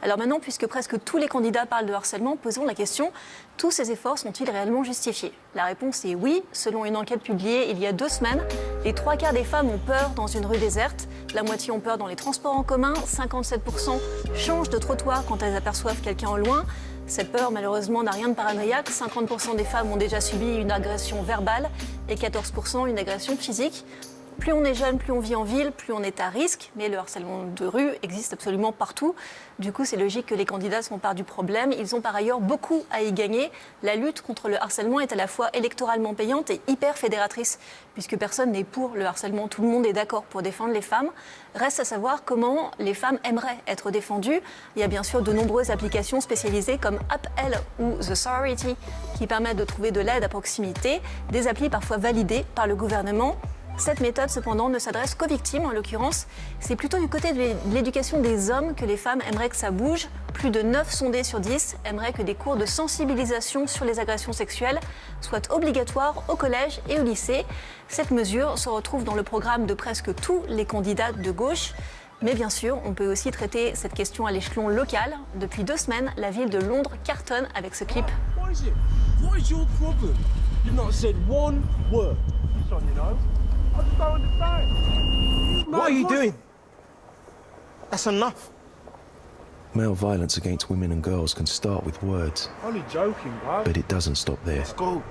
Alors maintenant, puisque presque tous les candidats parlent de harcèlement, posons la question, tous ces efforts sont-ils réellement justifiés? La réponse est oui. Selon une enquête publiée il y a 2 semaines, les 3/4 des femmes ont peur dans une rue déserte, la moitié ont peur dans les transports en commun, 57% changent de trottoir quand elles aperçoivent quelqu'un au loin. Cette peur, malheureusement, n'a rien de paranoïaque. 50% des femmes ont déjà subi une agression verbale et 14% une agression physique. Plus on est jeune, plus on vit en ville, plus on est à risque. Mais le harcèlement de rue existe absolument partout. Du coup, c'est logique que les candidats s'emparent du problème. Ils ont par ailleurs beaucoup à y gagner. La lutte contre le harcèlement est à la fois électoralement payante et hyper fédératrice, puisque personne n'est pour le harcèlement. Tout le monde est d'accord pour défendre les femmes. Reste à savoir comment les femmes aimeraient être défendues. Il y a bien sûr de nombreuses applications spécialisées comme AppL ou The Sorority qui permettent de trouver de l'aide à proximité, des applis parfois validées par le gouvernement. Cette méthode, cependant, ne s'adresse qu'aux victimes. En l'occurrence, c'est plutôt du côté de l'éducation des hommes que les femmes aimeraient que ça bouge. Plus de 9 sondés sur 10 aimeraient que des cours de sensibilisation sur les agressions sexuelles soient obligatoires au collège et au lycée. Cette mesure se retrouve dans le programme de presque tous les candidats de gauche. Mais bien sûr, on peut aussi traiter cette question à l'échelon local. Depuis 2 semaines, la ville de Londres cartonne avec ce clip. What is your problem? You've not said one word. It's on your nose. I just don't understand. What are you doing? That's enough. Male violence against women and girls can start with words, Only joking, bro. but it doesn't stop there. Let's go.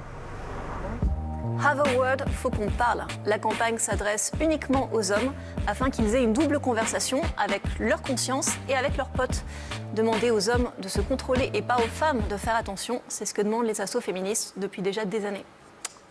Have a word, faut qu'on parle. La campagne s'adresse uniquement aux hommes afin qu'ils aient une double conversation avec leur conscience et avec leurs potes. Demander aux hommes de se contrôler et pas aux femmes de faire attention, c'est ce que demandent les assos féministes depuis déjà des années.